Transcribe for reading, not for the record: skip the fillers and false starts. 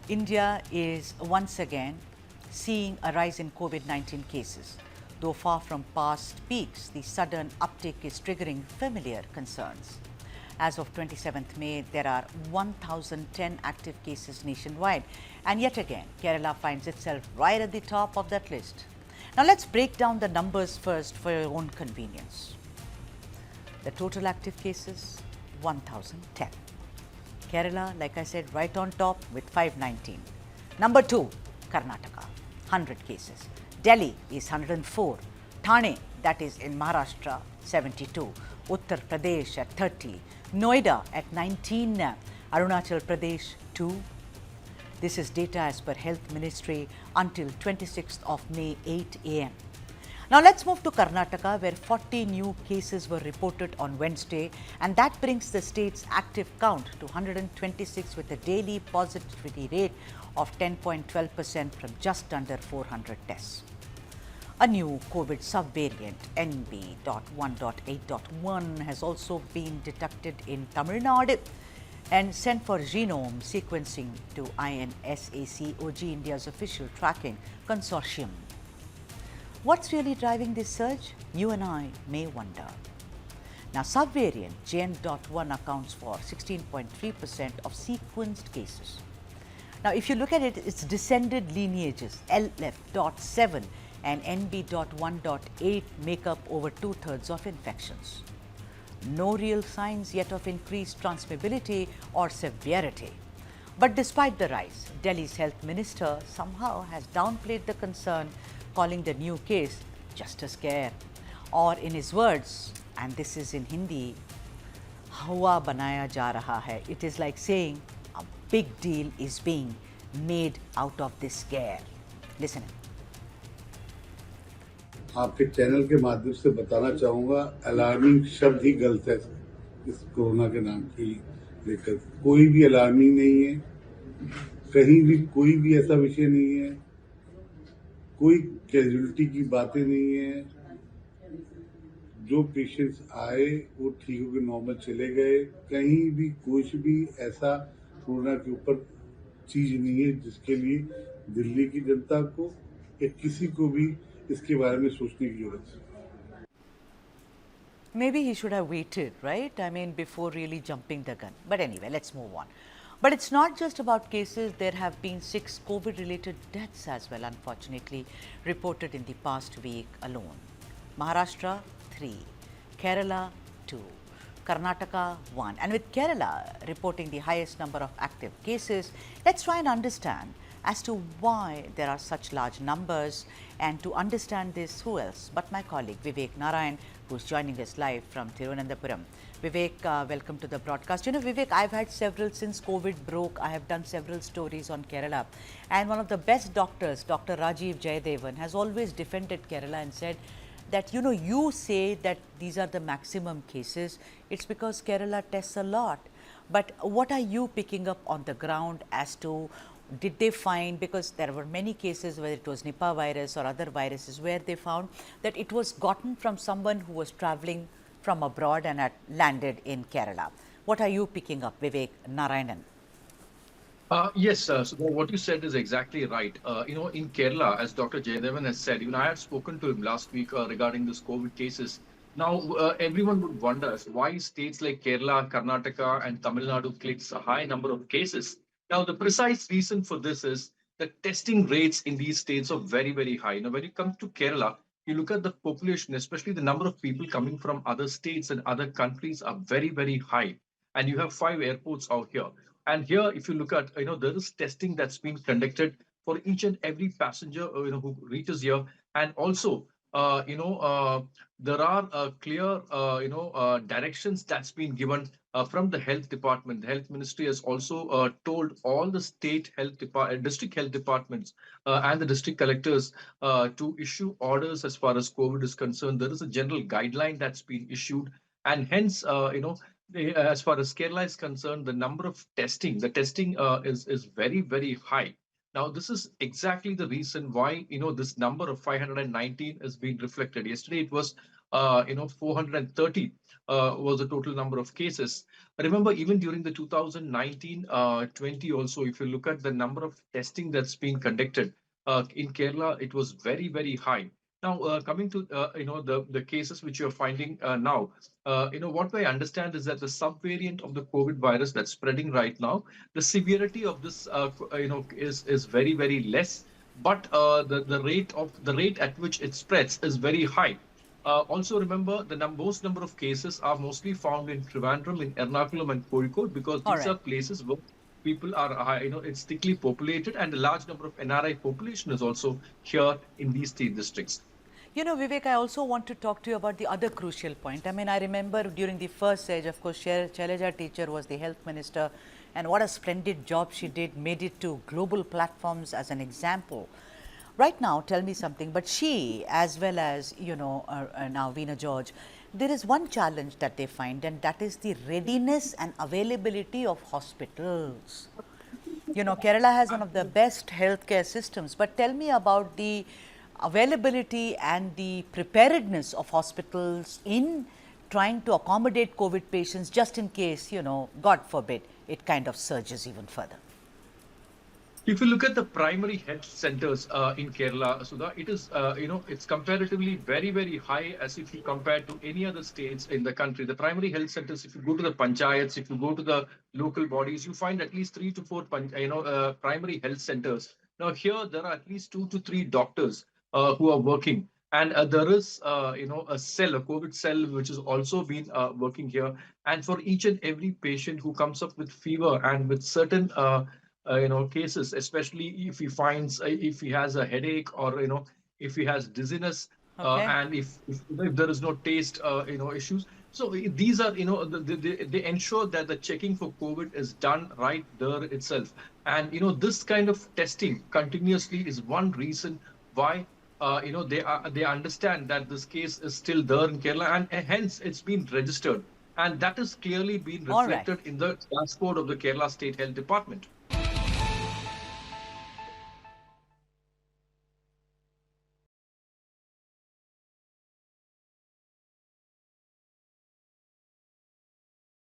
India is once again seeing a rise in COVID-19 cases. Though far from past peaks, the sudden uptick is triggering familiar concerns. As of 27th May, there are 1,010 active cases nationwide, and yet again, Kerala finds itself right at the top of that list. Now, let's break down the numbers first for your own convenience. The total active cases 1,010. Kerala, like I said, right on top with 519. Number 2, Karnataka, 100 cases. Delhi is 104. Thane, that is in Maharashtra, 72. Uttar Pradesh at 30. Noida at 19. Arunachal Pradesh, 2. This is data as per Health Ministry until 26th of May, 8 a.m. Now let's move to Karnataka, where 40 new cases were reported on Wednesday, and that brings the state's active count to 126 with a daily positivity rate of 10.12% from just under 400 tests. A new COVID subvariant NB.1.8.1 has also been detected in Tamil Nadu and sent for genome sequencing to INSACOG, India's official tracking consortium. What's really driving this surge? You and I may wonder. Now, subvariant JN.1 accounts for 16.3% of sequenced cases. Now, if you look at it, its descended lineages LF.7 and NB.1.8 make up over 2/3 of infections. No real signs yet of increased transmissibility or severity. But despite the rise, Delhi's health minister somehow has downplayed the concern, calling the new case just a scare. Or in his words, and this is in Hindi, "Hawa banaya ja raha hai." It is like saying a big deal is being made out of this scare. Listen. आपके channel के माध्यम से बताना चाहूँगा, alarming शब्द ही गलत है इस कोरोना के नाम की लेकर। कोई भी अलार्मिंग नहीं है, कहीं भी कोई भी ऐसा विषय नहीं है, कोई कैजुअलिटी की बातें नहीं है। जो पेशेंट्स आए वो ठीक होकर नॉर्मल चले गए। कहीं भी कुछ भी ऐसा कोरोना के ऊपर चीज नहीं है जिसके लिए दिल्ली की जनता को या किसी को भी इसके बारे में सोचने की जरूरत है। Maybe he should have waited, right? I mean, before really jumping the gun. But anyway, let's move on. But it's not just about cases. There have been 6 COVID-related deaths as well, unfortunately, reported in the past week alone. Maharashtra, 3. Kerala, 2. Karnataka, 1. And with Kerala reporting the highest number of active cases, let's try and understand as to why there are such large numbers. And to understand this, who else but my colleague Vivek Narayan, who's joining us live from Thiruvananthapuram. Vivek, welcome to the broadcast. You know, Vivek, I've had several since COVID broke. I have done several stories on Kerala. And one of the best doctors, Dr. Rajiv Jayadevan, has always defended Kerala and said that, you know, you say that these are the maximum cases. It's because Kerala tests a lot. But what are you picking up on the ground as to did they find, because there were many cases whether it was Nipah virus or other viruses where they found that it was gotten from someone who was traveling from abroad and had landed in Kerala. What are you picking up, Vivek Narayanan? Yes, so what you said is exactly right. In Kerala, as Dr. Jayadevan has said, even I had spoken to him last week regarding this COVID cases. Now, everyone would wonder as why states like Kerala, Karnataka, and Tamil Nadu clicks a high number of cases. Now, the precise reason for this is that testing rates in these states are very, very high. Now, when you come to Kerala, you look at the population, especially the number of people coming from other states and other countries are very, very high. And you have 5 airports out here. And here, if you look at, there is testing that's been conducted for each and every passenger, who reaches here. And also, there are clear, directions that's been given from the health department. The health ministry has also told all the state health district health departments and the district collectors to issue orders as far as COVID is concerned. There is a general guideline that's been issued, and hence, as far as Kerala is concerned, the testing is very, very high. Now, this is exactly the reason why this number of 519 is being reflected. Yesterday, it was 430 was the total number of cases. Remember, even during the 2019-20 also, if you look at the number of testing that's being conducted in Kerala, it was very, very high. Now, coming to the cases which you're finding now, what I understand is that the subvariant of the COVID virus that's spreading right now, the severity of this is very, very less, but the rate at which it spreads is very high. Also, remember the most number of cases are mostly found in Trivandrum, in Ernakulam, and Kozhikode, because All these right. are places where people are, it's thickly populated, and a large number of NRI population is also here in these three districts. You know, Vivek, I also want to talk to you about the other crucial point. I mean, I remember during the first stage, of course, Shailaja teacher was the health minister, and what a splendid job she did, made it to global platforms as an example. Right now, tell me something, but she, as well as, now Veena George, there is one challenge that they find, and that is the readiness and availability of hospitals. You know, Kerala has one of the best healthcare systems, but tell me about the availability and the preparedness of hospitals in trying to accommodate COVID patients just in case, God forbid, it kind of surges even further. If you look at the primary health centers in Kerala, Sudha, it is, it's comparatively very, very high as if you compare to any other states in the country. The primary health centers, if you go to the panchayats, if you go to the local bodies, you find at least 3 to 4, primary health centers. Now here, there are at least 2 to 3 doctors who are working. And there is, a cell, a COVID cell, which has also been working here. And for each and every patient who comes up with fever and with certain cases, especially if he finds if he has a headache, or if he has dizziness, Okay. and if there is no taste issues. So these are, they ensure that the checking for COVID is done right there itself. And this kind of testing continuously is one reason why they understand that this case is still there in Kerala, and hence it's been registered, and that has clearly been All right. reflected in the dashboard of the Kerala State Health Department.